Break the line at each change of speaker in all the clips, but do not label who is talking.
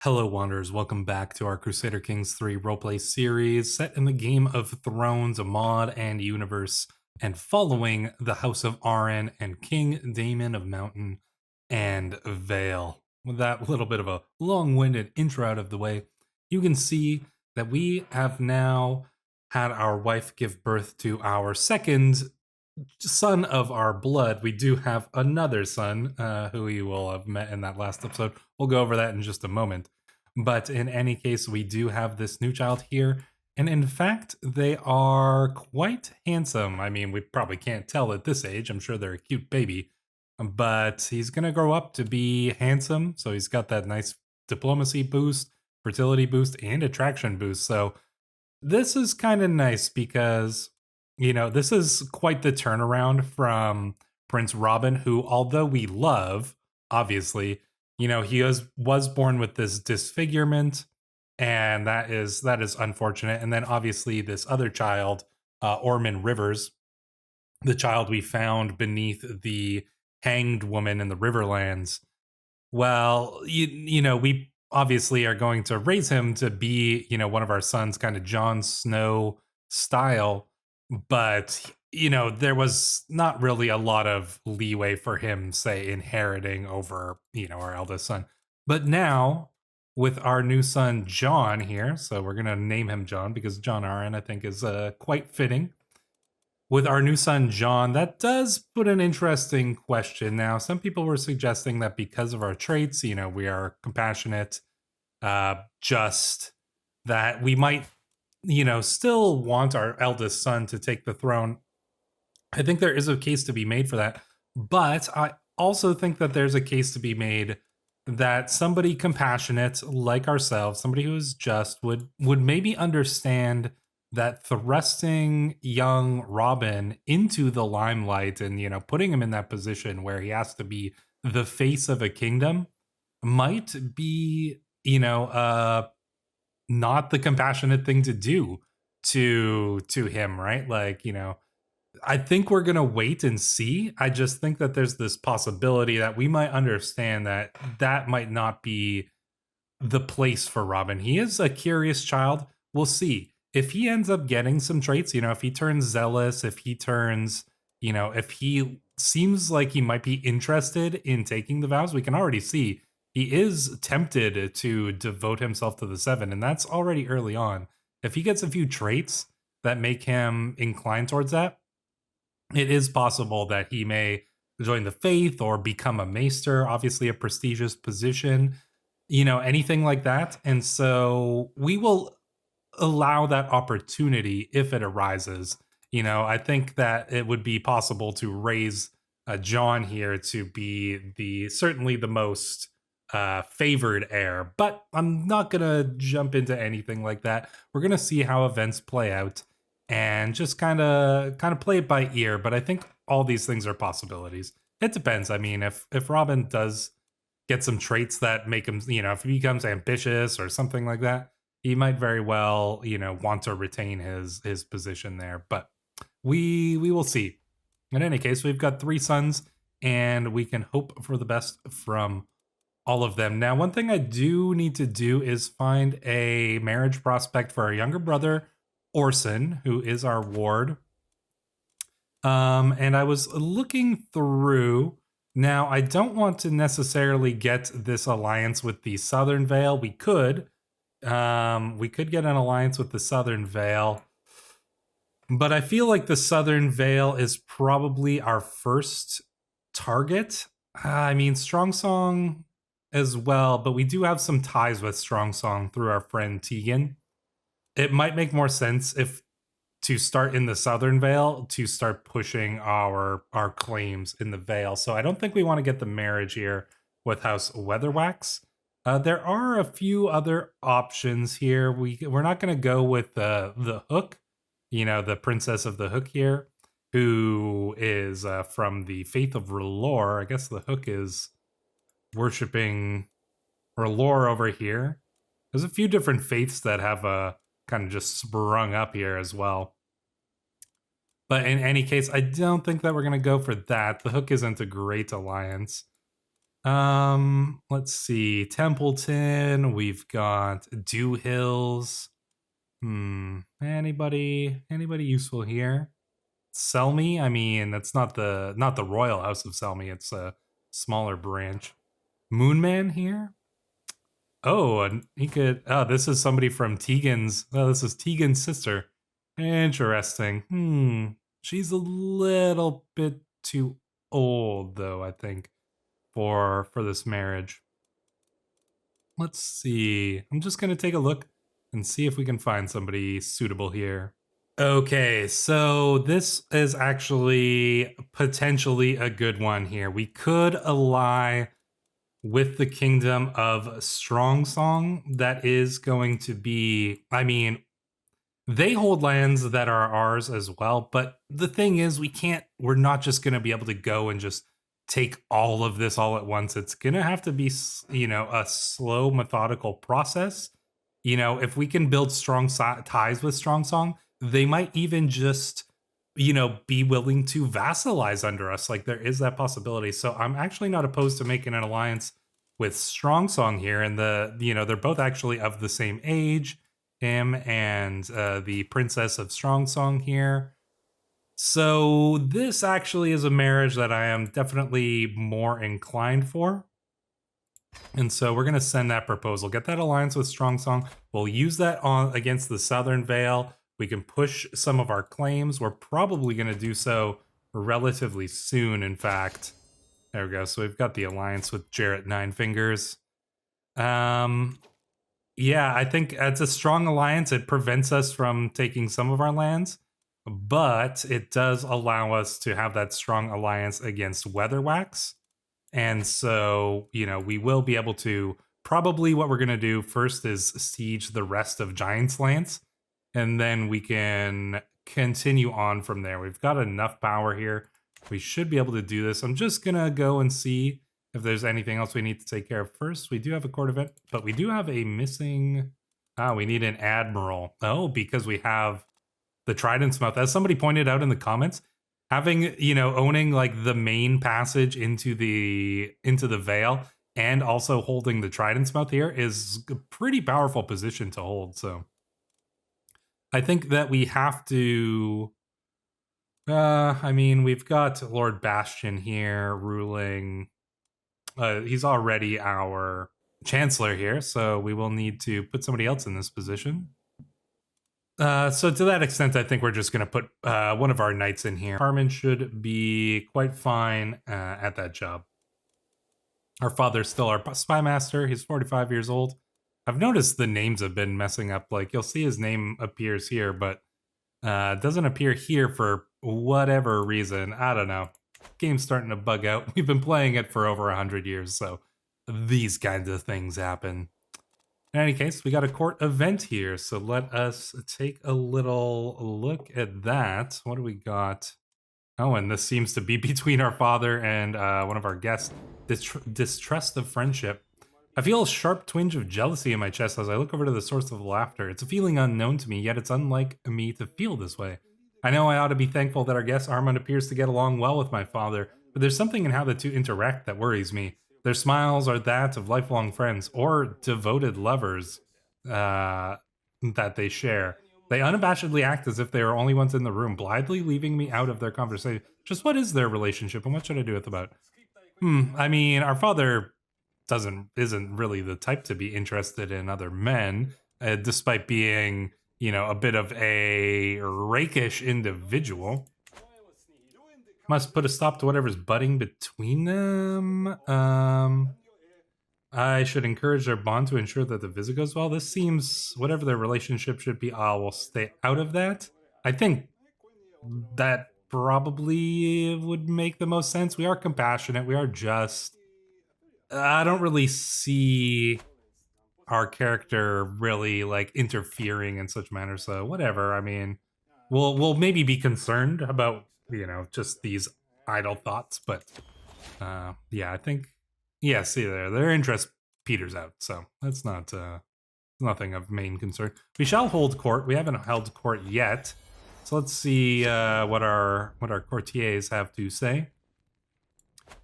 Hello, Wanderers. Welcome back to our Crusader Kings 3 roleplay series set in the Game of Thrones mod and universe, and following the House of Arryn and King Daemon of Mountain and Vale. With that little bit of a long-winded intro out of the way, you can see that we have now had our wife give birth to our second son of our blood. We do have another son who we will have met in that last episode. We'll go over that in just a moment. But in any case, we do have this new child here. And in fact, they are quite handsome. I mean, we probably can't tell at this age. I'm sure they're a cute baby. But he's going to grow up to be handsome. So he's got that nice diplomacy boost, fertility boost, and attraction boost. So this is kind of nice because this is quite the turnaround from Prince Robin, who, although we love, obviously, he was born with this disfigurement, and that is unfortunate. And then obviously this other child, Ormond Rivers, the child we found beneath the hanged woman in the Riverlands. Well, we obviously are going to raise him to be, one of our sons, kind of Jon Snow style. But, there was not really a lot of leeway for him, say, inheriting over, our eldest son. But now, with our new son, John, here, so we're going to name him John because John Arryn, I think, is quite fitting. With our new son, John, that does put an interesting question. Now, some people were suggesting that because of our traits, we are compassionate, just that we might still want our eldest son to take the throne. I think there is a case to be made for that. But I also think that there's a case to be made that somebody compassionate like ourselves, somebody who is just, would maybe understand that thrusting young Robin into the limelight and, putting him in that position where he has to be the face of a kingdom might be, not the compassionate thing to do to him, right? Like, I think we're going to wait and see. I just think that there's this possibility that we might understand that that might not be the place for Robin. He is a curious child. We'll see. If he ends up getting some traits, if he turns zealous, if he turns, if he seems like he might be interested in taking the vows, we can already see he is tempted to devote himself to the seven, and that's already early on. If he gets a few traits that make him inclined towards that, it is possible that he may join the faith or become a maester, obviously a prestigious position, anything like that. And so we will allow that opportunity if it arises. I think that it would be possible to raise John here to be certainly the most favored heir, but I'm not gonna jump into anything like that. We're gonna see how events play out and just kind of play it by ear. But I think all these things are possibilities. It depends. I mean, if Robin does get some traits that make him, if he becomes ambitious or something like that, he might very well, want to retain his position there. But we will see. In any case, we've got 3 sons, and we can hope for the best from all of them. Now, one thing I do need to do is find a marriage prospect for our younger brother, Orson, who is our ward. And I was looking through. Now, I don't want to necessarily get this alliance with the Southern Vale. We could get an alliance with the Southern Vale, but I feel like the Southern Vale is probably our first target. I mean, Strong Song as well, but we do have some ties with Strong Song through our friend Tegan. It might make more sense if to start in the Southern Vale to start pushing our claims in the Vale. So I don't think we want to get the marriage here with House Weatherwax. There are a few other options here. We're not going to go with the Hook, the Princess of the Hook here, who is from the Faith of R'hllor. I guess the Hook is worshipping R'hllor over here. There's a few different faiths that have kind of just sprung up here as well. But in any case, I don't think that we're going to go for that. The Hook isn't a great alliance. Let's see. Templeton. We've got Dew Hills. Anybody useful here? Selmy? I mean, that's not the royal house of Selmy. It's a smaller branch. Moonman here? Oh, and he could. Oh, this is somebody from Tegan's. Oh, this is Tegan's sister. Interesting. She's a little bit too old, though, I think, for this marriage. Let's see. I'm just gonna take a look and see if we can find somebody suitable here. Okay, so this is actually potentially a good one here. We could ally with the kingdom of Strong Song. That is going to be, I mean, they hold lands that are ours as well, but the thing is, we're not just going to be able to go and just take all of this all at once. It's going to have to be, a slow, methodical process. If we can build strong ties with Strong Song, they might even just, be willing to vassalize under us. Like, there is that possibility. So I'm actually not opposed to making an alliance with Strong Song here. And they're both actually of the same age, him and the Princess of Strong Song here. So this actually is a marriage that I am definitely more inclined for. And so we're going to send that proposal, get that alliance with Strong Song. We'll use that on against the Southern Vale. We can push some of our claims. We're probably going to do so relatively soon, in fact. There we go. So we've got the alliance with Jarrett Ninefingers. Yeah, I think it's a strong alliance. It prevents us from taking some of our lands, but it does allow us to have that strong alliance against Weatherwax. And so, we will be able to, probably what we're going to do first is siege the rest of Giant's Lance, and then we can continue on from there. We've got enough power here. We should be able to do this. I'm just going to go and see if there's anything else we need to take care of first. We do have a court event, but we do have a missing... we need an admiral. Oh, because we have the Trident's Mouth. As somebody pointed out in the comments, having, owning like the main passage into the Vale and also holding the Trident's Mouth here is a pretty powerful position to hold. So I think that we have to... I mean, we've got Lord Bastion here ruling... he's already our chancellor here, so we will need to put somebody else in this position. So to that extent, I think we're just going to put one of our knights in here. Arryn should be quite fine at that job. Our father's still our spy master. He's 45 years old. I've noticed the names have been messing up. Like, you'll see his name appears here, but doesn't appear here for whatever reason. I don't know. Game's starting to bug out. We've been playing it for over 100 years, so these kinds of things happen. In any case, we got a court event here, so let us take a little look at that. What do we got? Oh, and this seems to be between our father and one of our guests. Distrust of friendship. I feel a sharp twinge of jealousy in my chest as I look over to the source of the laughter. It's a feeling unknown to me, yet it's unlike me to feel this way. I know I ought to be thankful that our guest Armand appears to get along well with my father, but there's something in how the two interact that worries me. Their smiles are that of lifelong friends or devoted lovers that they share. They unabashedly act as if they are only ones in the room, blithely leaving me out of their conversation. Just what is their relationship and what should I do with about? I mean, our father isn't really the type to be interested in other men, despite being, a bit of a rakish individual. Must put a stop to whatever's budding between them. I should encourage their bond to ensure that the visit goes well. This seems, whatever their relationship should be, I will stay out of that. I think that probably would make the most sense. We are compassionate. We are just... I don't really see our character really, like, interfering in such manner, so whatever. I mean, we'll maybe be concerned about, just these idle thoughts, but yeah, I think, yeah, see their interest peters out, so that's not nothing of main concern. We shall hold court. We haven't held court yet, so let's see what our courtiers have to say.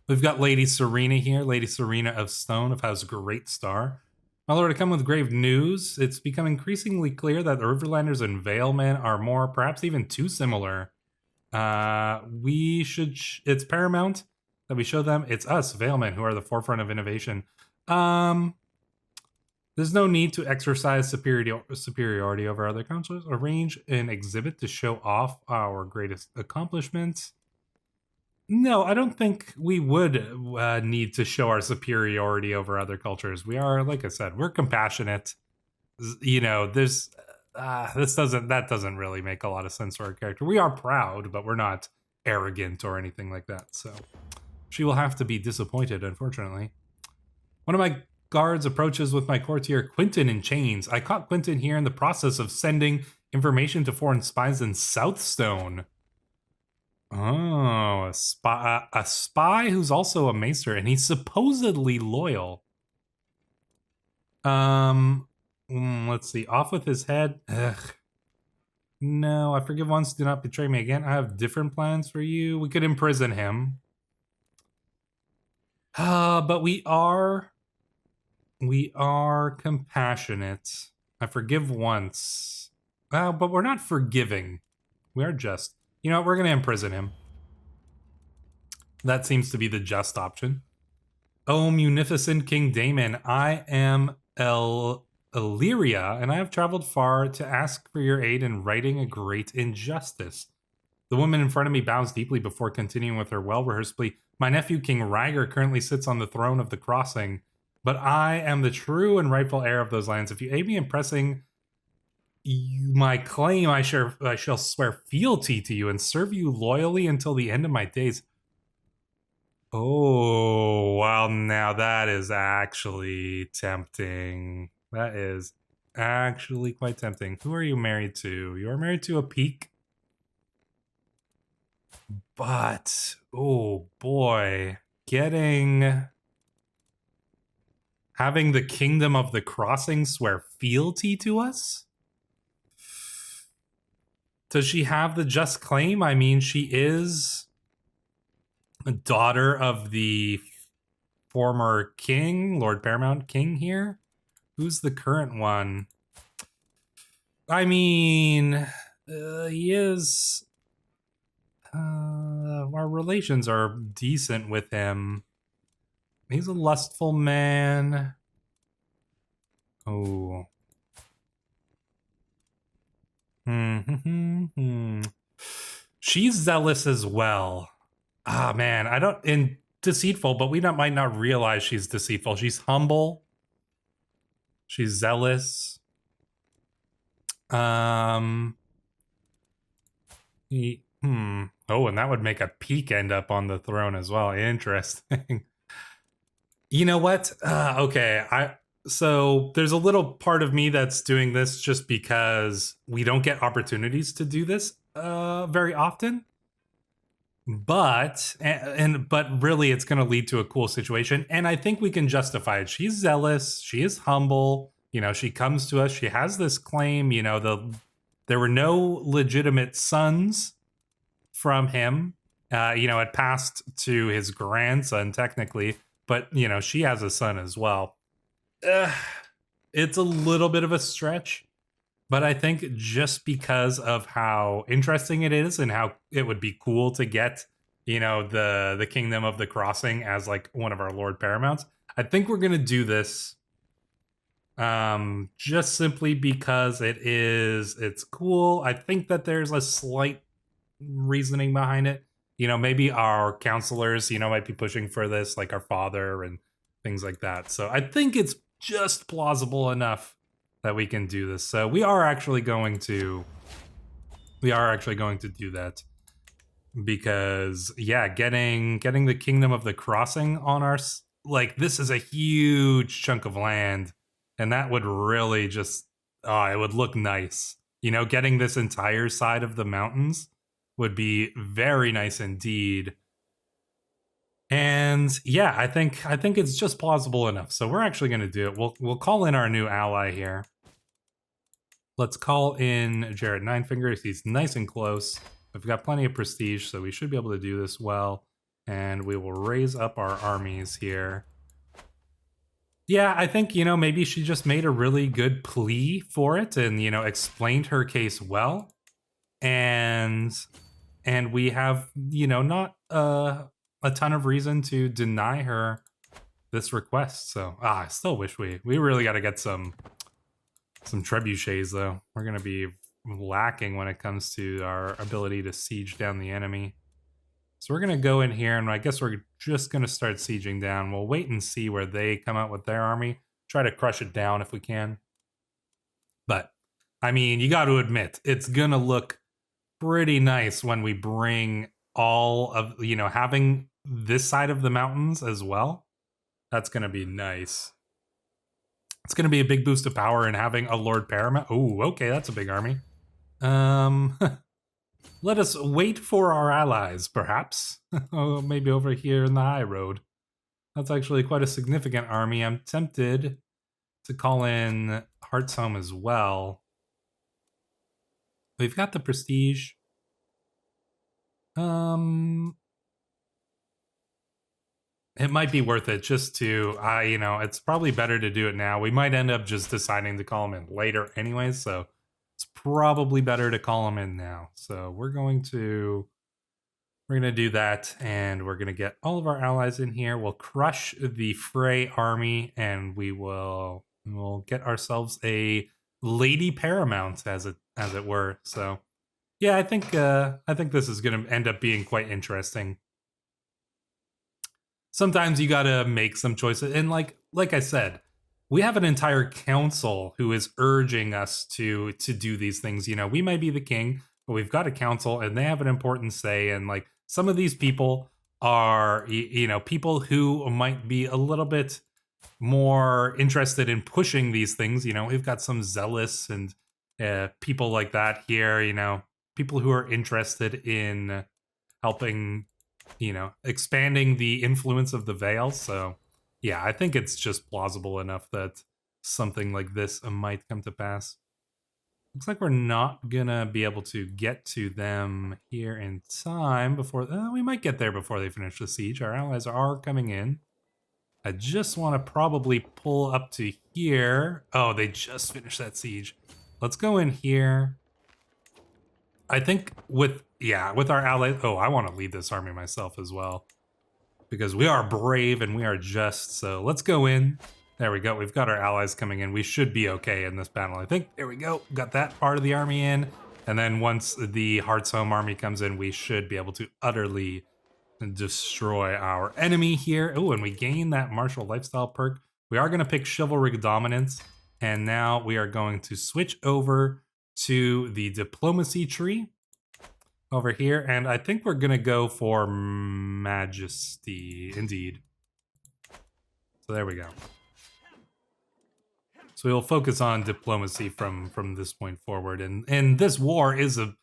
We've got Lady Serena here, Lady Serena of Stone of House Great Star. My lord, I come with grave news. It's become increasingly clear that the Riverlanders and Vale men are more, perhaps even too similar. We should, it's paramount that we show them it's us, Vale men, who are the forefront of innovation. There's no need to exercise superiority over other counselors. Arrange an exhibit to show off our greatest accomplishments. No, I don't think we would need to show our superiority over other cultures. We are, like I said, we're compassionate. You know, there's that doesn't really make a lot of sense for our character. We are proud, but we're not arrogant or anything like that. So she will have to be disappointed, unfortunately. One of my guards approaches with my courtier Quentin in chains. I caught Quentin here in the process of sending information to foreign spies in Southstone. Oh, a spy who's also a maester, and he's supposedly loyal. Let's see. Off with his head. Ugh. No, I forgive once, do not betray me again. I have different plans for you. We could imprison him. But we are compassionate. I forgive once. But we're not forgiving. We are just. You know what, we're going to imprison him. That seems to be the just option. Oh, munificent King Damon, I am Illyria, and I have traveled far to ask for your aid in righting a great injustice. The woman in front of me bows deeply before continuing with her well-rehearsed plea. My nephew, King Ryger, currently sits on the throne of the Crossing, but I am the true and rightful heir of those lands. If you aid me in pressing my claim, I shall swear fealty to you and serve you loyally until the end of my days. Oh, well, now that is actually tempting. That is actually quite tempting. Who are you married to? You are married to a peak. But, oh boy, having the Kingdom of the Crossing swear fealty to us? Does she have the just claim? I mean, she is a daughter of the former king, Lord Paramount King here. Who's the current one? I mean, he is... our relations are decent with him. He's a lustful man. Oh. She's zealous as well. Ah, man, and deceitful, but we might not realize she's deceitful. She's humble. She's zealous. Oh, and that would make a peak end up on the throne as well. Interesting. You know what? Okay, so there's a little part of me that's doing this just because we don't get opportunities to do this very often. But really it's going to lead to a cool situation, and I think we can justify it. She's zealous, she is humble, you know, she comes to us, she has this claim, you know, there were no legitimate sons from him. You know, it passed to his grandson technically, but you know, she has a son as well. It's a little bit of a stretch, but I think just because of how interesting it is and how it would be cool to get, you know, the Kingdom of the Crossing as like one of our Lord Paramounts, I think we're gonna do this. Just simply because it's cool. I think that there's a slight reasoning behind it. You know, maybe our counselors, you know, might be pushing for this, like our father and things like that. So I think it's just plausible enough that we can do this. So we are actually going to do that, because yeah, getting the Kingdom of the Crossing on our, like, this is a huge chunk of land, and that would really just it would look nice. You know, getting this entire side of the mountains would be very nice indeed. And yeah, I think it's just plausible enough. So we're actually going to do it. We'll call in our new ally here. Let's call in Jared Ninefingers. He's nice and close. We've got plenty of prestige, so we should be able to do this well. And we will raise up our armies here. Yeah, I think, maybe she just made a really good plea for it and, explained her case well. And we have, not a ton of reason to deny her this request. So, I still wish we really got to get some trebuchets, though. We're going to be lacking when it comes to our ability to siege down the enemy. So we're going to go in here, and I guess we're just going to start sieging down. We'll wait and see where they come out with their army. Try to crush it down if we can. But, I mean, you got to admit, it's going to look pretty nice when we bring all of, having this side of the mountains as well. That's going to be nice. It's going to be a big boost of power in having a Lord Paramount. Oh, okay, that's a big army. Let us wait for our allies, perhaps. Oh, maybe over here in the high road. That's actually quite a significant army. I'm tempted to call in Heartsome as well. We've got the prestige. It might be worth it just to, it's probably better to do it now. We might end up just deciding to call them in later anyways, so it's probably better to call them in now. So we're going to do that, and we're going to get all of our allies in here. We'll crush the Frey army, and we'll get ourselves a Lady Paramount, as it were. So yeah, I think this is going to end up being quite interesting. Sometimes you got to make some choices, and like I said, we have an entire council who is urging us to do these things. We might be the king, but we've got a council, and they have an important say. And like some of these people are, people who might be a little bit more interested in pushing these things. We've got some zealous and people like that here. People who are interested in helping, expanding the influence of the Vale. So yeah, I think it's just plausible enough that something like this might come to pass. Looks like we're not gonna be able to get to them here in time before... we might get there before they finish the siege. Our allies are coming in. I just want to probably pull up to here. Oh, they just finished that siege. Let's go in here. I think with our allies... Oh, I want to lead this army myself as well, because we are brave and we are just. So let's go in. There we go. We've got our allies coming in. We should be okay in this battle, I think. There we go. Got that part of the army in. And then once the Heartsome army comes in, we should be able to utterly destroy our enemy here. Oh, and we gain that martial lifestyle perk. We are going to pick chivalric dominance. And now we are going to switch over to the diplomacy tree over here, and I think we're gonna go for majesty, indeed. So there we go. So we'll focus on diplomacy from this point forward, and this war is a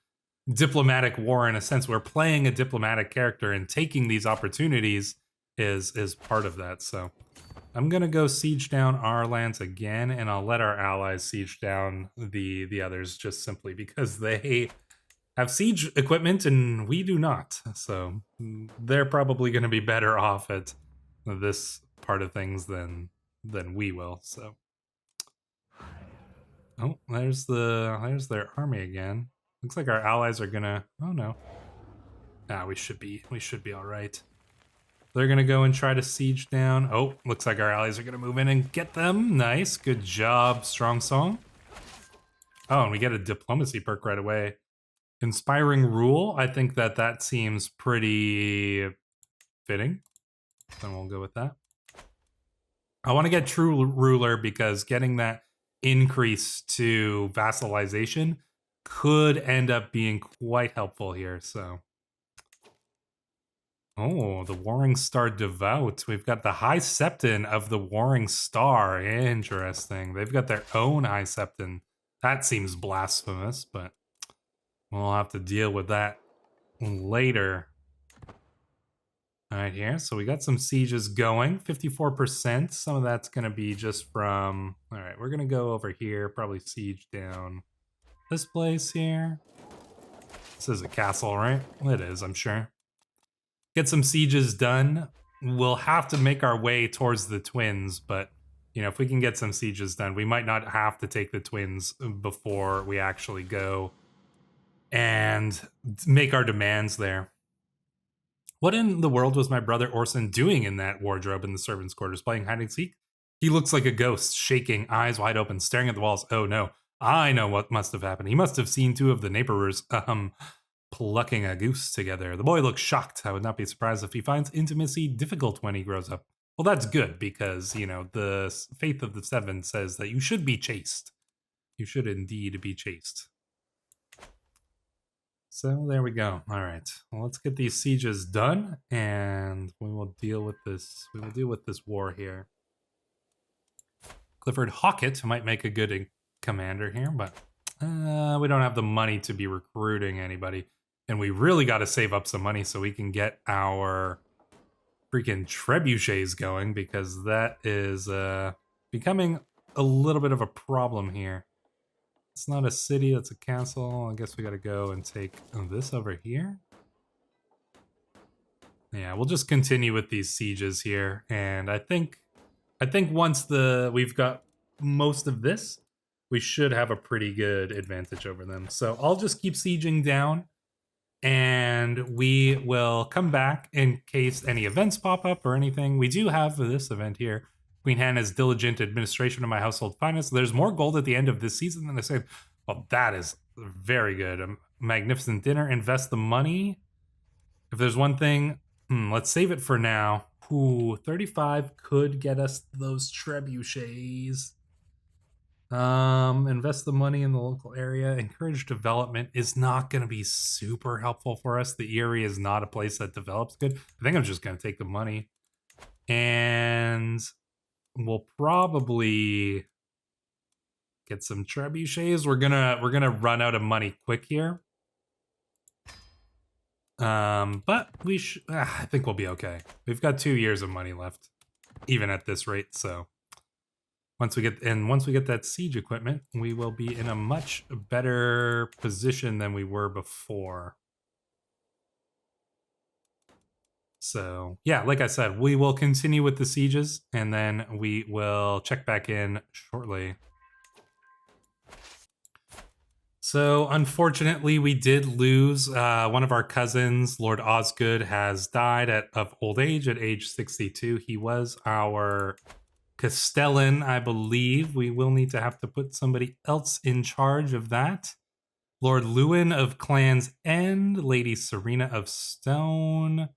diplomatic war in a sense. We're playing a diplomatic character, and taking these opportunities is part of that. So I'm gonna go siege down our lands again, and I'll let our allies siege down the others, just simply because they have siege equipment and we do not. So they're probably going to be better off at this part of things than we will. So oh, there's their army again. Looks like our allies are gonna... Oh no. We should be all right. They're gonna go and try to siege down. Oh, looks like our allies are gonna move in and get them. Nice, good job, Strong Song. Oh, and we get a diplomacy perk right away. Inspiring Rule, I think that seems pretty fitting. Then we'll go with that. I want to get True Ruler because getting that increase to vassalization could end up being quite helpful here, so. Oh, the Warring Star Devout. We've got the High Septon of the Warring Star. Interesting. They've got their own High Septon. That seems blasphemous, but we'll have to deal with that later. All right, here. So we got some sieges going. 54%. Some of that's going to be just from... All right, we're going to go over here. Probably siege down this place here. This is a castle, right? It is, I'm sure. get some sieges done. We'll have to make our way towards the twins, but you know, if we can get some sieges done, we might not have to take the twins before we actually go and make our demands there. What in the world was my brother Orson doing in that wardrobe in the servants' quarters, playing hide and seek? He looks like a ghost, shaking, eyes wide open, staring at the walls. Oh no, I know what must have happened. He must have seen two of the neighbors, plucking a goose together. The boy looks shocked. I would not be surprised if he finds intimacy difficult when he grows up. Well, that's good because, you know, the faith of the seven says that you should be chaste. You should indeed be chaste. So there we go. All right. Well, let's get these sieges done, and we will deal with this. We will deal with this war here. Clifford Hawkett might make a good commander here, but we don't have the money to be recruiting anybody, and we really got to save up some money so we can get our freaking trebuchets going, because that is becoming a little bit of a problem here. It's not a city, it's a castle. I guess we gotta go and take this over here. Yeah, we'll just continue with these sieges here, and I think once we've got most of this, we should have a pretty good advantage over them. So I'll just keep sieging down, and we will come back in case any events pop up or anything. We do have this event here. Queen Hannah's diligent administration of my household finance. There's more gold at the end of this season than I said. Well, that is very good. A magnificent dinner. Invest the money. If there's one thing, let's save it for now. Ooh, 35 could get us those trebuchets. Invest the money in the local area. Encourage development is not going to be super helpful for us. The Eyrie is not a place that develops good. I think I'm just going to take the money. And we'll probably get some trebuchets. We're gonna run out of money quick here. But I think we'll be okay. We've got 2 years of money left, even at this rate. So once we get that siege equipment, we will be in a much better position than we were before. So yeah, like I said, we will continue with the sieges, and then we will check back in shortly. So unfortunately, we did lose one of our cousins. Lord Osgood has died of old age at age 62. He was our Castellan, I believe. We will need to have to put somebody else in charge of that. Lord Lewin of Clan's End, Lady Serena of Stone.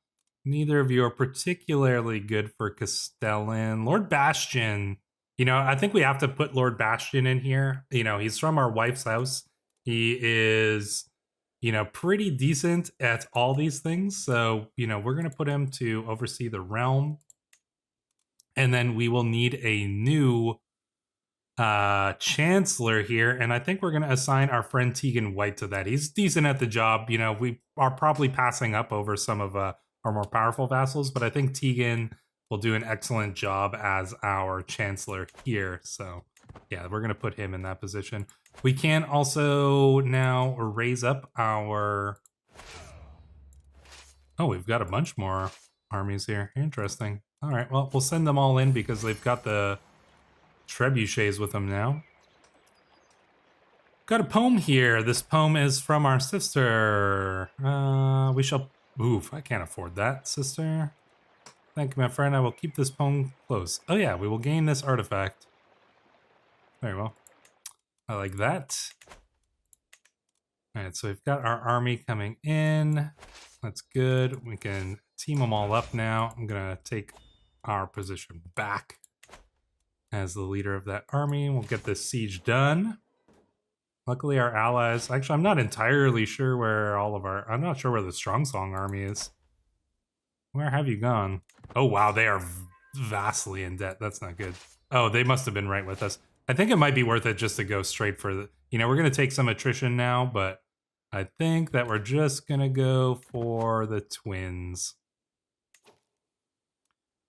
Neither of you are particularly good for Castellan. Lord Bastion, you know, I think we have to put Lord Bastion in here. You know, he's from our wife's house. He is, you know, pretty decent at all these things. So, you know, we're going to put him to oversee the realm. And then we will need a new chancellor here. And I think we're going to assign our friend Tegan White to that. He's decent at the job. You know, we are probably passing up over some of our more powerful vassals, but I think Tegan will do an excellent job as our chancellor here. So yeah, we're going to put him in that position. We can also now raise up our... Oh, we've got a bunch more armies here. Interesting. All right, well, we'll send them all in because they've got the trebuchets with them now. Got a poem here. This poem is from our sister. We shall... Oof, I can't afford that, sister. Thank you, my friend. I will keep this poem close. Oh yeah, we will gain this artifact. Very well. I like that. All right, so we've got our army coming in. That's good. We can team them all up now. I'm gonna take our position back as the leader of that army. We'll get this siege done. Luckily, our allies... Actually, I'm not entirely sure where I'm not sure where the Strong Song army is. Where have you gone? Oh, wow, they are vastly in debt. That's not good. Oh, they must have been right with us. I think it might be worth it just to go straight for the... You know, we're going to take some attrition now, but I think that we're just going to go for the twins.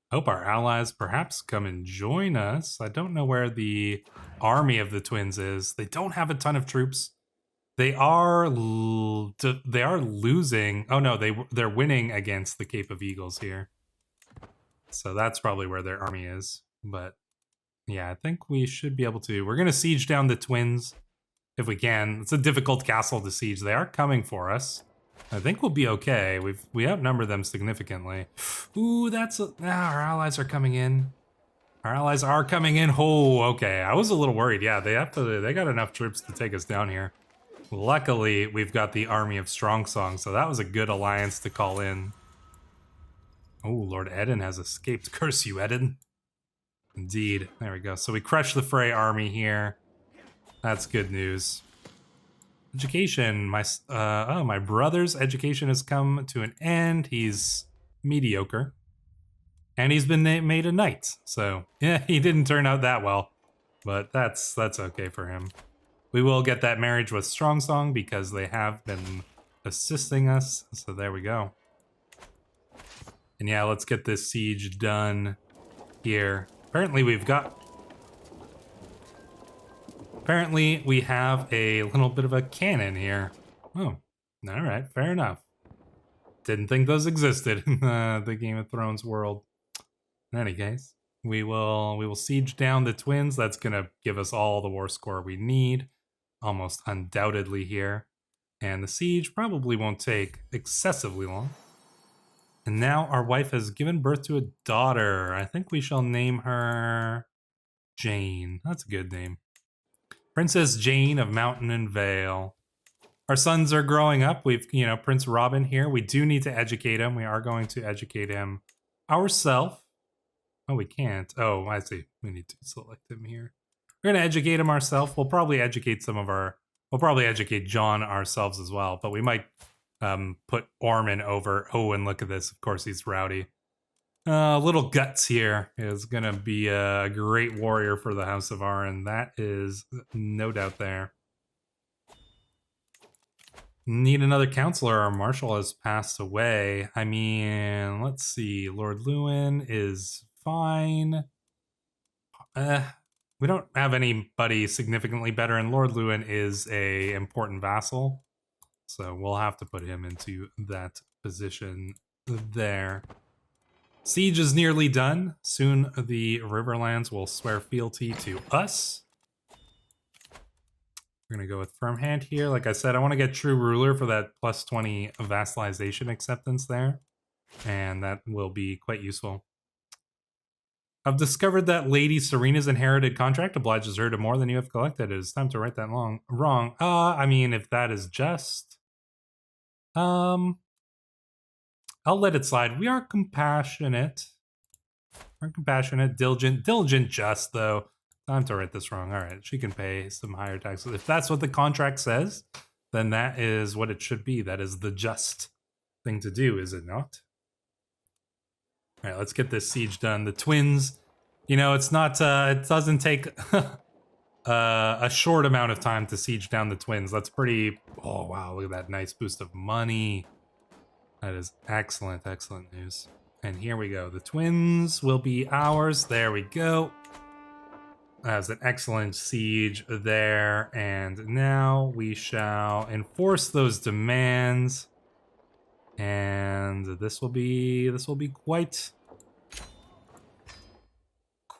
Hope our allies perhaps come and join us. I don't know where the army of the twins is. They don't have a ton of troops. They are losing. Oh no, they're winning against the Cape of Eagles here. So that's probably where their army is. But yeah, I think we should be able to. We're going to siege down the twins if we can. It's a difficult castle to siege. They are coming for us. I think we'll be okay. We outnumber them significantly. Ooh, our allies are coming in. Our allies are coming in. Oh, okay. I was a little worried. Yeah, they got enough troops to take us down here. Luckily, we've got the army of Strong Song, so that was a good alliance to call in. Oh, Lord Eden has escaped. Curse you, Eden. Indeed. There we go. So we crushed the Frey army here. That's good news. Education. My brother's education has come to an end. He's mediocre. And he's been made a knight. So, yeah, he didn't turn out that well. But that's okay for him. We will get that marriage with Strong Song because they have been assisting us. So there we go. And yeah, let's get this siege done here. Apparently we have a little bit of a cannon here. Oh, all right, fair enough. Didn't think those existed in the Game of Thrones world. In any case, we will siege down the twins. That's gonna give us all the war score we need, almost undoubtedly here. And the siege probably won't take excessively long. And now our wife has given birth to a daughter. I think we shall name her Jane. That's a good name. Princess Jane of Mountain and Vale. Our sons are growing up. We've, Prince Robin here. We do need to educate him. We are going to educate him ourselves. Oh, we can't. Oh, I see. We need to select him here. We're going to educate him ourselves. We'll probably educate we'll probably educate John ourselves as well, but we might put Ormond over. Oh, and look at this. Of course, he's rowdy. Little Guts here is going to be a great warrior for the House of Arryn. That is no doubt there. Need another counselor. Our marshal has passed away. I mean, let's see. Lord Lewin is fine. We don't have anybody significantly better, and Lord Lewin is a important vassal. So we'll have to put him into that position there. Siege is nearly done. Soon the Riverlands will swear fealty to us. We're going to go with Firm Hand here. Like I said, I want to get True Ruler for that plus 20 vassalization acceptance there. And that will be quite useful. I've discovered that Lady Serena's inherited contract obliges her to more than you have collected. It is time to right that wrong. I mean, if that is just... I'll let it slide. We are compassionate. We're compassionate, diligent just, though. Time to write this wrong. All right, she can pay some higher taxes. If that's what the contract says, then that is what it should be. That is the just thing to do, is it not? All right, let's get this siege done. The twins, it's not, it doesn't take a short amount of time to siege down the twins. That's pretty, oh wow, look at that nice boost of money. That is excellent news. And here we go. The twins will be ours. There we go. That's an excellent siege there. And now we shall enforce those demands. And this will be quite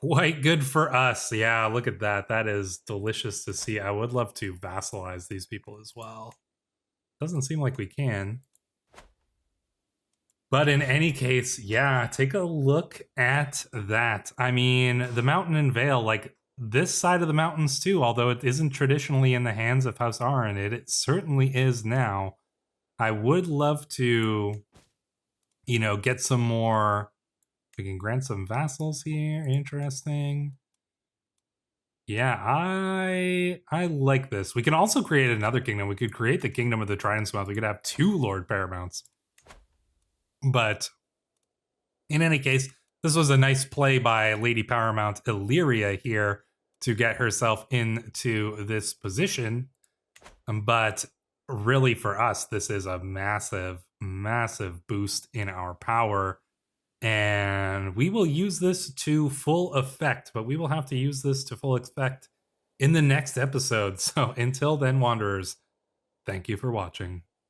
good for us. Yeah, look at that. That is delicious to see. I would love to vassalize these people as well. Doesn't seem like we can. But in any case, yeah, take a look at that. I mean, the Mountain and Vale, like this side of the mountains too, although it isn't traditionally in the hands of House Arryn, it certainly is now. I would love to, get some more. We can grant some vassals here. Interesting. Yeah, I like this. We can also create another kingdom. We could create the Kingdom of the Trident Smith. We could have 2 Lord Paramounts. But in any case, this was a nice play by Lady Paramount Illyria here to get herself into this position. But really for us, this is a massive boost in our power. And we will use this to full effect, but we will have to use this to full effect in the next episode. So until then, Wanderers, Thank you for watching.